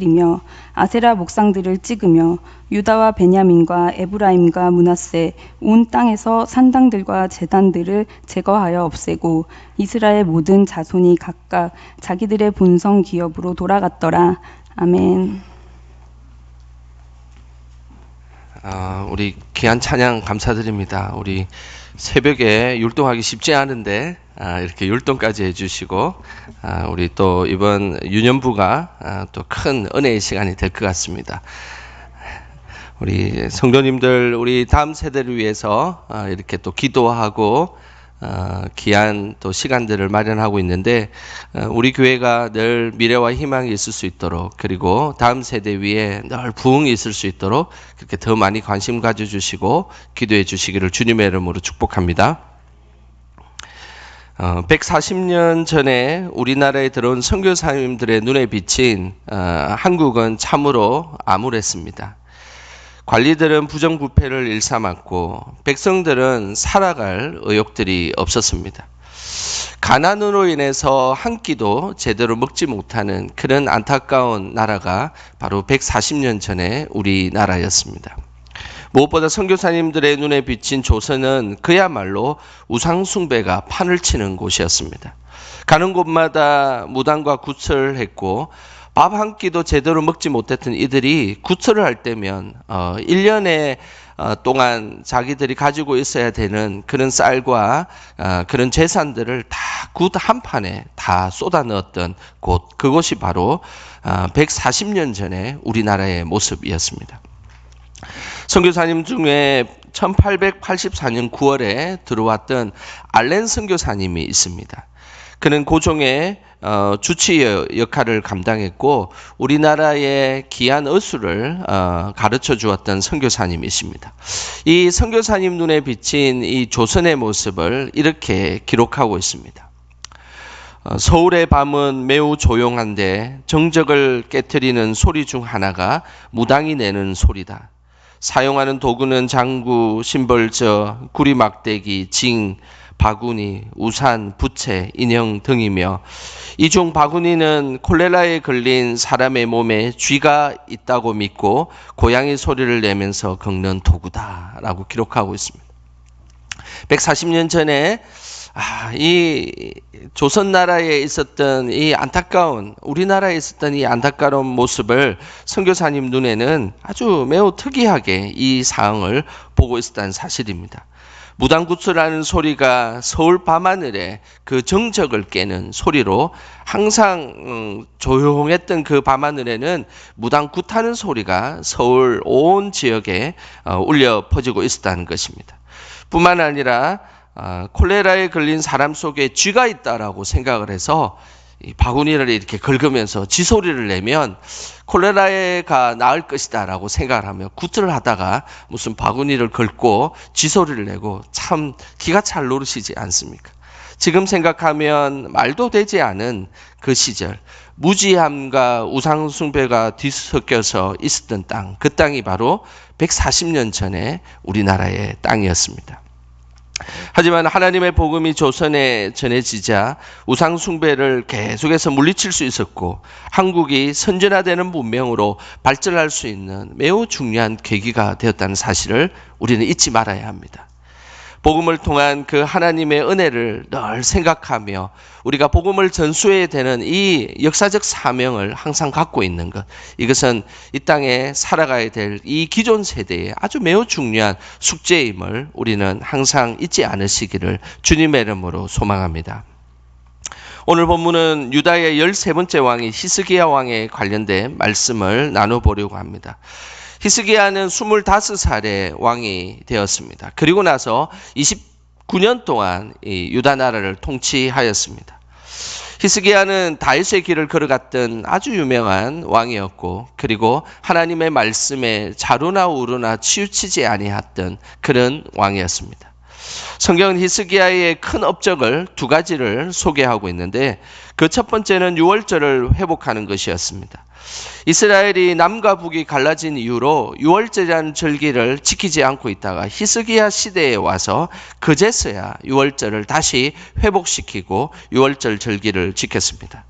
이며 아세라 목상들을 찍으며 유다와 베냐민과 에브라임과 므낫세 온 땅에서 산당들과 제단들을 제거하여 없애고 이스라엘 모든 자손이 각각 자기들의 본성 기업으로 돌아갔더라. 아멘. 우리 귀한 찬양 감사드립니다. 우리 새벽에 율동하기 쉽지 않은데 이렇게 율동까지 해주시고 우리 또 이번 유년부가 또 큰 은혜의 시간이 될 것 같습니다. 우리 성도님들, 우리 다음 세대를 위해서 이렇게 또 기도하고 귀한 또 시간들을 마련하고 있는데 우리 교회가 늘 미래와 희망이 있을 수 있도록, 그리고 다음 세대 위에 늘 부흥이 있을 수 있도록 그렇게 더 많이 관심 가져주시고 기도해 주시기를 주님의 이름으로 축복합니다. 140년 전에 우리나라에 들어온 선교사님들의 눈에 비친 한국은 참으로 암울했습니다. 관리들은 부정부패를 일삼았고 백성들은 살아갈 의욕들이 없었습니다. 가난으로 인해서 한 끼도 제대로 먹지 못하는 그런 안타까운 나라가 바로 140년 전에 우리나라였습니다. 무엇보다 선교사님들의 눈에 비친 조선은 그야말로 우상숭배가 판을 치는 곳이었습니다. 가는 곳마다 무당과 구설을 했고 밥 한 끼도 제대로 먹지 못했던 이들이 구설을 할 때면 1년에 동안 자기들이 가지고 있어야 되는 그런 쌀과 그런 재산들을 다 굿 한 판에 다 쏟아 넣었던 곳, 그곳이 바로 140년 전에 우리나라의 모습이었습니다. 선교사님 중에 1884년 9월에 들어왔던 알렌 선교사님이 있습니다. 그는 고종의 주치 역할을 감당했고 우리나라의 귀한 어수를 가르쳐 주었던 선교사님이십니다. 이 선교사님 눈에 비친 이 조선의 모습을 이렇게 기록하고 있습니다. 서울의 밤은 매우 조용한데 정적을 깨트리는 소리 중 하나가 무당이 내는 소리다. 사용하는 도구는 장구, 심벌저, 구리막대기, 징, 바구니, 우산, 부채, 인형 등이며 이 중 바구니는 콜레라에 걸린 사람의 몸에 쥐가 있다고 믿고 고양이 소리를 내면서 긁는 도구다라고 기록하고 있습니다. 140년 전에 이 조선나라에 있었던 이 안타까운, 우리나라에 있었던 이 안타까운 모습을 선교사님 눈에는 아주 매우 특이하게 이 상황을 보고 있었다는 사실입니다. 무당굿수라는 소리가 서울 밤하늘에 그 정적을 깨는 소리로 항상 조용했던 그 밤하늘에는 무당굿하는 소리가 서울 온 지역에 울려 퍼지고 있었다는 것입니다. 뿐만 아니라 콜레라에 걸린 사람 속에 쥐가 있다라고 생각을 해서 이 바구니를 이렇게 긁으면서 쥐소리를 내면 콜레라가 나을 것이다 라고 생각을 하며 구틀을 하다가 무슨 바구니를 긁고 쥐소리를 내고 참 기가 찰 노릇이지 않습니까? 지금 생각하면 말도 되지 않은 그 시절, 무지함과 우상숭배가 뒤섞여서 있었던 땅, 그 땅이 바로 140년 전에 우리나라의 땅이었습니다. 하지만 하나님의 복음이 조선에 전해지자 우상숭배를 계속해서 물리칠 수 있었고 한국이 선진화되는 문명으로 발전할 수 있는 매우 중요한 계기가 되었다는 사실을 우리는 잊지 말아야 합니다. 복음을 통한 그 하나님의 은혜를 늘 생각하며 우리가 복음을 전수해야 되는 이 역사적 사명을 항상 갖고 있는 것, 이것은 이 땅에 살아가야 될 이 기존 세대의 아주 매우 중요한 숙제임을 우리는 항상 잊지 않으시기를 주님의 이름으로 소망합니다. 오늘 본문은 유다의 13번째 왕이 히스기야 왕에 관련된 말씀을 나눠보려고 합니다. 히스기야는 25살의 왕이 되었습니다. 그리고 나서 29년 동안 이 유다 나라를 통치하였습니다. 히스기야는 다윗의 길을 걸어갔던 아주 유명한 왕이었고, 그리고 하나님의 말씀에 자루나 우루나 치우치지 아니했던 그런 왕이었습니다. 성경은 히스기야의 큰 업적을 두 가지를 소개하고 있는데 그 첫 번째는 유월절을 회복하는 것이었습니다. 이스라엘이 남과 북이 갈라진 이후로 유월절이라는 절기를 지키지 않고 있다가 히스기야 시대에 와서 그제서야 유월절을 다시 회복시키고 유월절 절기를 지켰습니다.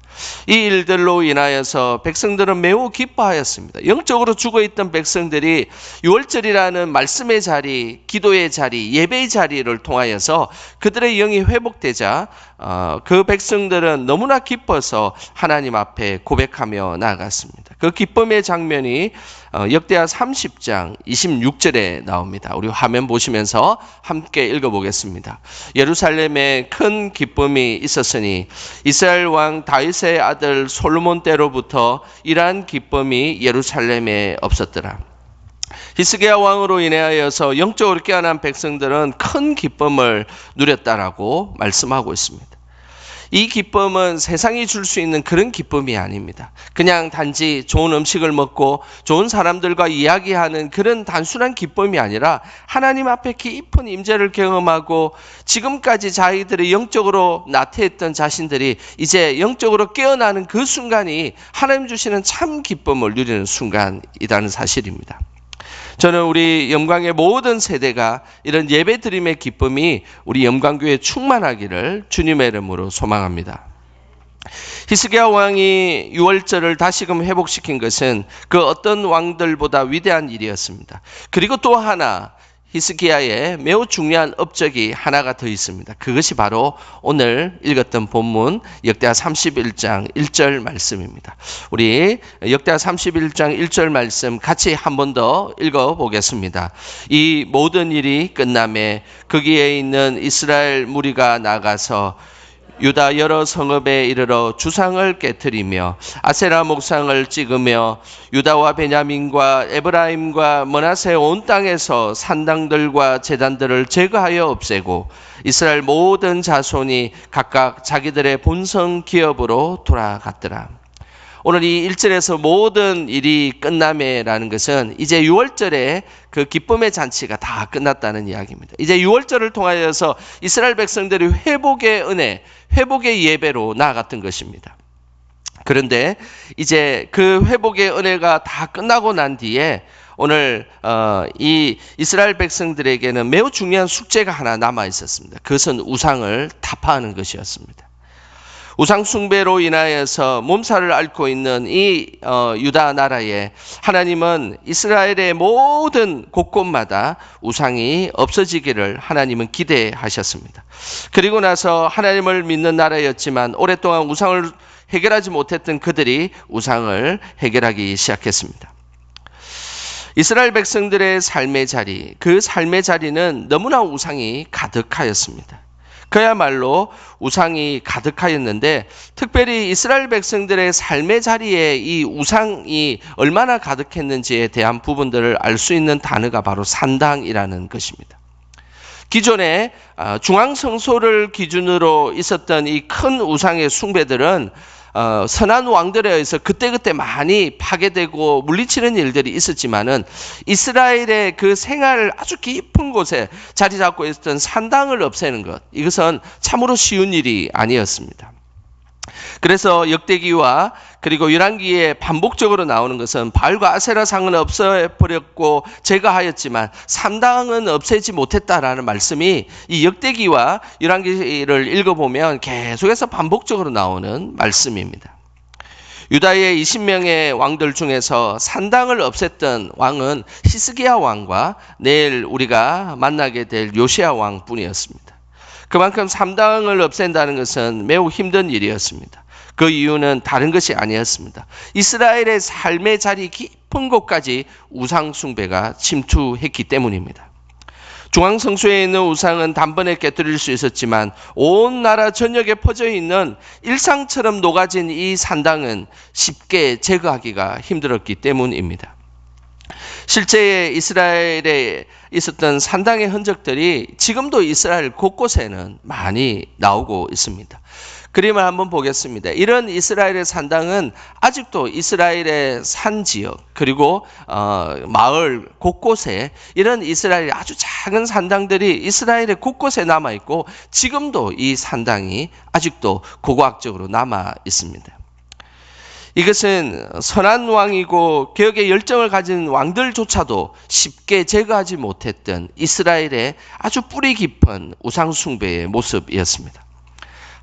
이 일들로 인하여서 백성들은 매우 기뻐하였습니다. 영적으로 죽어있던 백성들이 유월절이라는 말씀의 자리, 기도의 자리, 예배의 자리를 통하여서 그들의 영이 회복되자 그 백성들은 너무나 기뻐서 하나님 앞에 고백하며 나아갔습니다. 그 기쁨의 장면이 역대하 30장 26절에 나옵니다. 우리 화면 보시면서 함께 읽어보겠습니다. 예루살렘에 큰 기쁨이 있었으니 이스라엘 왕 다윗의 아들 솔로몬 때로부터 이러한 기쁨이 예루살렘에 없었더라. 히스기야 왕으로 인하여서 영적으로 깨어난 백성들은 큰 기쁨을 누렸다라고 말씀하고 있습니다. 이 기쁨은 세상이 줄 수 있는 그런 기쁨이 아닙니다. 그냥 단지 좋은 음식을 먹고 좋은 사람들과 이야기하는 그런 단순한 기쁨이 아니라 하나님 앞에 깊은 임재를 경험하고 지금까지 자기들이 영적으로 나태했던 자신들이 이제 영적으로 깨어나는 그 순간이 하나님 주시는 참 기쁨을 누리는 순간이라는 사실입니다. 저는 우리 영광의 모든 세대가 이런 예배드림의 기쁨이 우리 영광교회에 충만하기를 주님의 이름으로 소망합니다. 히스기야 왕이 유월절을 다시금 회복시킨 것은 그 어떤 왕들보다 위대한 일이었습니다. 그리고 또 하나 히스기야의 매우 중요한 업적이 하나가 더 있습니다. 그것이 바로 오늘 읽었던 본문 역대하 31장 1절 말씀입니다. 우리 역대하 31장 1절 말씀 같이 한 번 더 읽어보겠습니다. 이 모든 일이 끝남에 거기에 있는 이스라엘 무리가 나가서 유다 여러 성읍에 이르러 주상을 깨트리며 아세라 목상을 찍으며 유다와 베냐민과 에브라임과 므낫세 온 땅에서 산당들과 제단들을 제거하여 없애고 이스라엘 모든 자손이 각각 자기들의 본성 기업으로 돌아갔더라. 오늘 이 1절에서 모든 일이 끝남에라는 것은 이제 유월절에 그 기쁨의 잔치가 다 끝났다는 이야기입니다. 이제 유월절을 통하여서 이스라엘 백성들이 회복의 은혜, 회복의 예배로 나아갔던 것입니다. 그런데 이제 그 회복의 은혜가 다 끝나고 난 뒤에 오늘 이 이스라엘 백성들에게는 매우 중요한 숙제가 하나 남아 있었습니다. 그것은 우상을 타파하는 것이었습니다. 우상 숭배로 인하여서 몸살을 앓고 있는 이 유다 나라에 하나님은 이스라엘의 모든 곳곳마다 우상이 없어지기를 하나님은 기대하셨습니다. 그리고 나서 하나님을 믿는 나라였지만 오랫동안 우상을 해결하지 못했던 그들이 우상을 해결하기 시작했습니다. 이스라엘 백성들의 삶의 자리, 그 삶의 자리는 너무나 우상이 가득하였습니다. 그야말로 우상이 가득하였는데 특별히 이스라엘 백성들의 삶의 자리에 이 우상이 얼마나 가득했는지에 대한 부분들을 알 수 있는 단어가 바로 산당이라는 것입니다. 기존에 중앙성소를 기준으로 있었던 이 큰 우상의 숭배들은 선한 왕들에 의해서 그때그때 많이 파괴되고 물리치는 일들이 있었지만은 이스라엘의 그 생활 아주 깊은 곳에 자리 잡고 있었던 산당을 없애는 것, 이것은 참으로 쉬운 일이 아니었습니다. 그래서 역대기와 그리고 열왕기에 반복적으로 나오는 것은 바알과 아세라 상은 없애버렸고 제거하였지만 산당은 없애지 못했다라는 말씀이 이 역대기와 열왕기를 읽어보면 계속해서 반복적으로 나오는 말씀입니다. 유다의 20명의 왕들 중에서 산당을 없앴던 왕은 히스기야 왕과 내일 우리가 만나게 될 요시야 왕뿐이었습니다. 그만큼 산당을 없앤다는 것은 매우 힘든 일이었습니다. 그 이유는 다른 것이 아니었습니다. 이스라엘의 삶의 자리 깊은 곳까지 우상 숭배가 침투했기 때문입니다. 중앙성소에 있는 우상은 단번에 깨뜨릴 수 있었지만 온 나라 전역에 퍼져 있는 일상처럼 녹아진 이 산당은 쉽게 제거하기가 힘들었기 때문입니다. 실제 이스라엘에 있었던 산당의 흔적들이 지금도 이스라엘 곳곳에는 많이 나오고 있습니다. 그림을 한번 보겠습니다. 이런 이스라엘의 산당은 아직도 이스라엘의 산 지역 그리고 마을 곳곳에 이런 이스라엘의 아주 작은 산당들이 이스라엘의 곳곳에 남아 있고 지금도 이 산당이 아직도 고고학적으로 남아 있습니다. 이것은 선한 왕이고 개혁의 열정을 가진 왕들조차도 쉽게 제거하지 못했던 이스라엘의 아주 뿌리 깊은 우상 숭배의 모습이었습니다.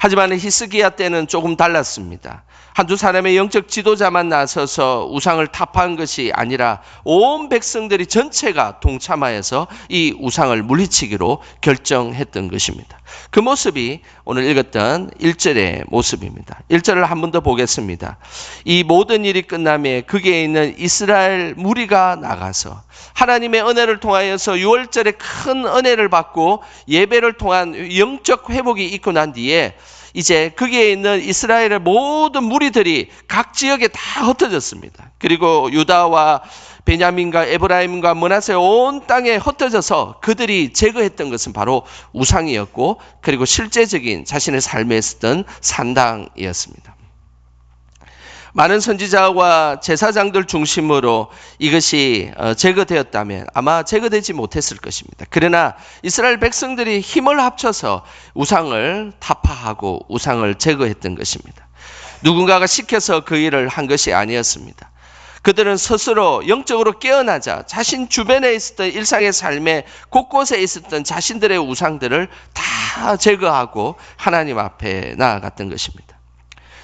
하지만 히스기야 때는 조금 달랐습니다. 한두 사람의 영적 지도자만 나서서 우상을 타파한 것이 아니라 온 백성들이 전체가 동참하여서 이 우상을 물리치기로 결정했던 것입니다. 그 모습이 오늘 읽었던 1절의 모습입니다. 1절을 한 번 더 보겠습니다. 이 모든 일이 끝나며 거기에 있는 이스라엘 무리가 나가서 하나님의 은혜를 통하여서 6월절에 큰 은혜를 받고 예배를 통한 영적 회복이 있고 난 뒤에 이제 거기에 있는 이스라엘의 모든 무리들이 각 지역에 다 흩어졌습니다. 그리고 유다와 베냐민과 에브라임과 므낫세 온 땅에 흩어져서 그들이 제거했던 것은 바로 우상이었고 그리고 실제적인 자신의 삶에 있었던 산당이었습니다. 많은 선지자와 제사장들 중심으로 이것이 제거되었다면 아마 제거되지 못했을 것입니다. 그러나 이스라엘 백성들이 힘을 합쳐서 우상을 타파하고 우상을 제거했던 것입니다. 누군가가 시켜서 그 일을 한 것이 아니었습니다. 그들은 스스로 영적으로 깨어나자 자신 주변에 있었던 일상의 삶에 곳곳에 있었던 자신들의 우상들을 다 제거하고 하나님 앞에 나아갔던 것입니다.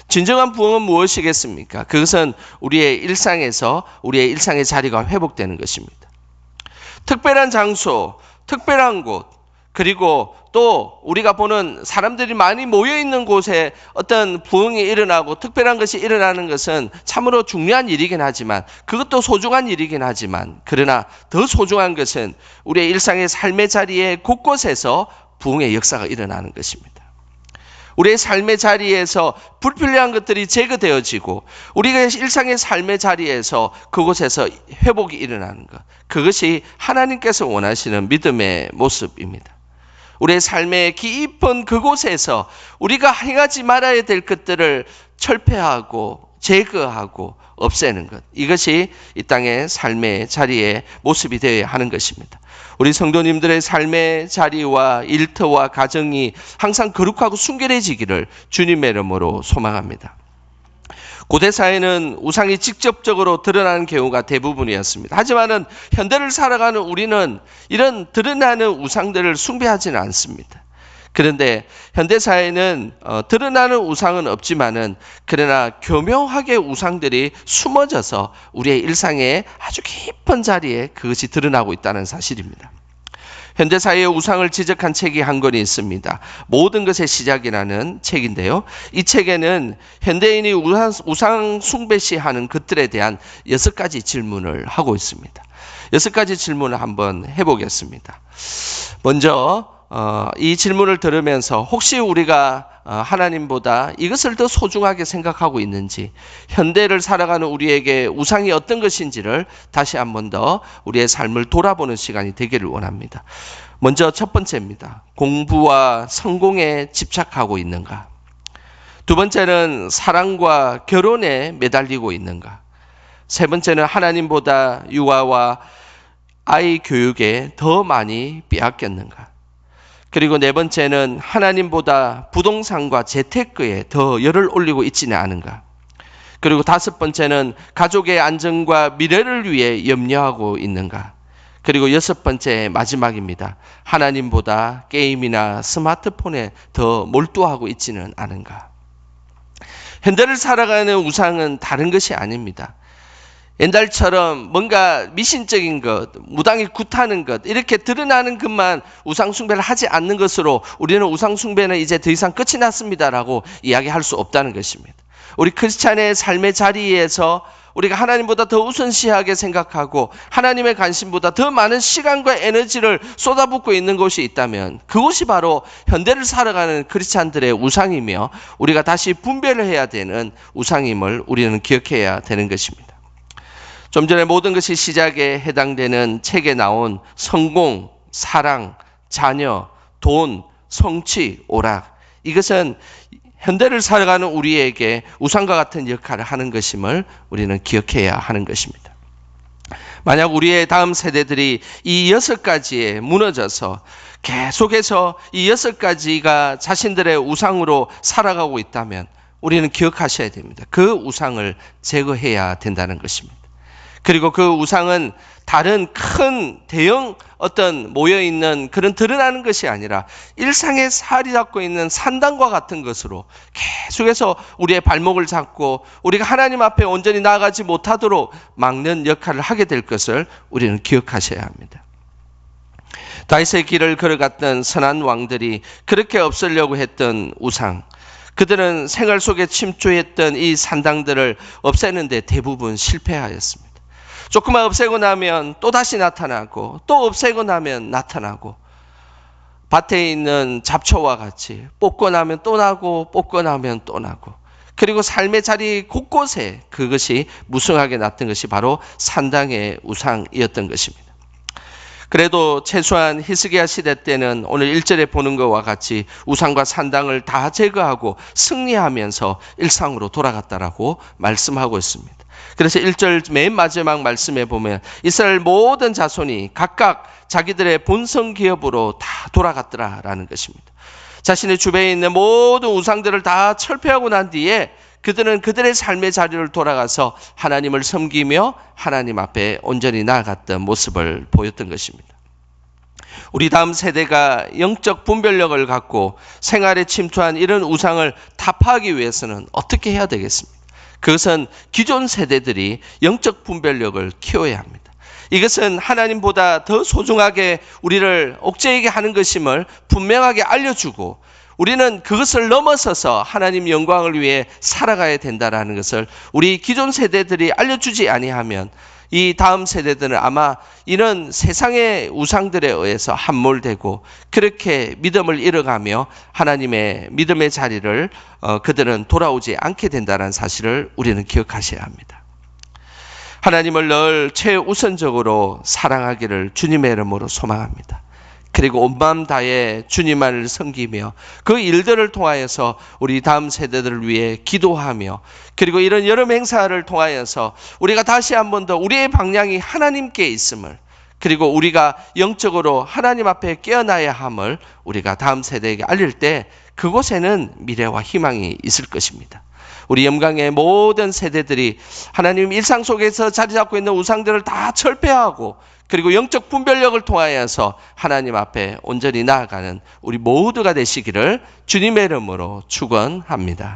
진정한 부흥은 무엇이겠습니까? 그것은 우리의 일상에서 우리의 일상의 자리가 회복되는 것입니다. 특별한 장소, 특별한 곳, 그리고 또 우리가 보는 사람들이 많이 모여있는 곳에 어떤 부흥이 일어나고 특별한 것이 일어나는 것은 참으로 중요한 일이긴 하지만 그것도 소중한 일이긴 하지만 그러나 더 소중한 것은 우리의 일상의 삶의 자리에 곳곳에서 부흥의 역사가 일어나는 것입니다. 우리의 삶의 자리에서 불필요한 것들이 제거되어지고 우리가 일상의 삶의 자리에서 그곳에서 회복이 일어나는 것. 그것이 하나님께서 원하시는 믿음의 모습입니다. 우리의 삶의 깊은 그곳에서 우리가 행하지 말아야 될 것들을 철폐하고 제거하고 없애는 것. 이것이 이 땅의 삶의 자리의 모습이 되어야 하는 것입니다. 우리 성도님들의 삶의 자리와 일터와 가정이 항상 거룩하고 순결해지기를 주님의 이름으로 소망합니다. 고대 사회는 우상이 직접적으로 드러나는 경우가 대부분이었습니다. 하지만 현대를 살아가는 우리는 이런 드러나는 우상들을 숭배하지는 않습니다. 그런데 현대사회는 드러나는 우상은 없지만은 그러나 교묘하게 우상들이 숨어져서 우리의 일상의 아주 깊은 자리에 그것이 드러나고 있다는 사실입니다. 현대사회의 우상을 지적한 책이 한 권이 있습니다. 모든 것의 시작이라는 책인데요. 이 책에는 현대인이 우상 숭배시하는 것들에 대한 6가지 질문을 하고 있습니다. 6가지 질문을 한번 해보겠습니다. 먼저 이 질문을 들으면서 혹시 우리가 하나님보다 이것을 더 소중하게 생각하고 있는지, 현대를 살아가는 우리에게 우상이 어떤 것인지를 다시 한 번 더 우리의 삶을 돌아보는 시간이 되기를 원합니다. 먼저 첫 번째입니다. 공부와 성공에 집착하고 있는가? 두 번째는 사랑과 결혼에 매달리고 있는가? 세 번째는 하나님보다 육아와 아이 교육에 더 많이 빼앗겼는가? 그리고 네 번째는 하나님보다 부동산과 재테크에 더 열을 올리고 있지는 않은가? 그리고 다섯 번째는 가족의 안정과 미래를 위해 염려하고 있는가? 그리고 여섯 번째 마지막입니다. 하나님보다 게임이나 스마트폰에 더 몰두하고 있지는 않은가? 현대를 살아가는 우상은 다른 것이 아닙니다. 옛날처럼 뭔가 미신적인 것, 무당이 굿하는 것, 이렇게 드러나는 것만 우상숭배를 하지 않는 것으로 우리는 우상숭배는 이제 더 이상 끝이 났습니다라고 이야기할 수 없다는 것입니다. 우리 크리스찬의 삶의 자리에서 우리가 하나님보다 더 우선시하게 생각하고 하나님의 관심보다 더 많은 시간과 에너지를 쏟아붓고 있는 곳이 있다면 그곳이 바로 현대를 살아가는 크리스찬들의 우상이며 우리가 다시 분별을 해야 되는 우상임을 우리는 기억해야 되는 것입니다. 좀 전에 모든 것이 시작에 해당되는 책에 나온 성공, 사랑, 자녀, 돈, 성취, 오락, 이것은 현대를 살아가는 우리에게 우상과 같은 역할을 하는 것임을 우리는 기억해야 하는 것입니다. 만약 우리의 다음 세대들이 이 6가지에 무너져서 계속해서 이 6가지가 자신들의 우상으로 살아가고 있다면 우리는 기억하셔야 됩니다. 그 우상을 제거해야 된다는 것입니다. 그리고 그 우상은 다른 큰 대형 어떤 모여있는 그런 드러나는 것이 아니라 일상의 살이 잡고 있는 산당과 같은 것으로 계속해서 우리의 발목을 잡고 우리가 하나님 앞에 온전히 나아가지 못하도록 막는 역할을 하게 될 것을 우리는 기억하셔야 합니다. 다윗의 길을 걸어갔던 선한 왕들이 그렇게 없애려고 했던 우상, 그들은 생활 속에 침투했던 이 산당들을 없애는데 대부분 실패하였습니다. 조금만 없애고 나면 또다시 나타나고 또 없애고 나면 나타나고 밭에 있는 잡초와 같이 뽑고 나면 또 나고 뽑고 나면 또 나고 그리고 삶의 자리 곳곳에 그것이 무성하게 났던 것이 바로 산당의 우상이었던 것입니다. 그래도 최소한 히스기야 시대 때는 오늘 1절에 보는 것과 같이 우상과 산당을 다 제거하고 승리하면서 일상으로 돌아갔다라고 말씀하고 있습니다. 그래서 1절 맨 마지막 말씀에 보면 이스라엘 모든 자손이 각각 자기들의 본성 기업으로 다 돌아갔더라라는 것입니다. 자신의 주변에 있는 모든 우상들을 다 철폐하고 난 뒤에 그들은 그들의 삶의 자리를 돌아가서 하나님을 섬기며 하나님 앞에 온전히 나아갔던 모습을 보였던 것입니다. 우리 다음 세대가 영적 분별력을 갖고 생활에 침투한 이런 우상을 타파하기 위해서는 어떻게 해야 되겠습니까? 그것은 기존 세대들이 영적 분별력을 키워야 합니다. 이것은 하나님보다 더 소중하게 우리를 옥죄이게 하는 것임을 분명하게 알려주고 우리는 그것을 넘어서서 하나님 영광을 위해 살아가야 된다는 것을 우리 기존 세대들이 알려주지 아니하면 이 다음 세대들은 아마 이런 세상의 우상들에 의해서 함몰되고 그렇게 믿음을 잃어가며 하나님의 믿음의 자리를 그들은 돌아오지 않게 된다는 사실을 우리는 기억하셔야 합니다. 하나님을 늘 최우선적으로 사랑하기를 주님의 이름으로 소망합니다. 그리고 온 마음 다해 주님만을 섬기며 그 일들을 통하여서 우리 다음 세대들을 위해 기도하며 그리고 이런 여름 행사를 통하여서 우리가 다시 한 번 더 우리의 방향이 하나님께 있음을 그리고 우리가 영적으로 하나님 앞에 깨어나야 함을 우리가 다음 세대에게 알릴 때 그곳에는 미래와 희망이 있을 것입니다. 우리 영광의 모든 세대들이 하나님 일상 속에서 자리 잡고 있는 우상들을 다 철폐하고 그리고 영적 분별력을 통하여서 하나님 앞에 온전히 나아가는 우리 모두가 되시기를 주님의 이름으로 축원합니다.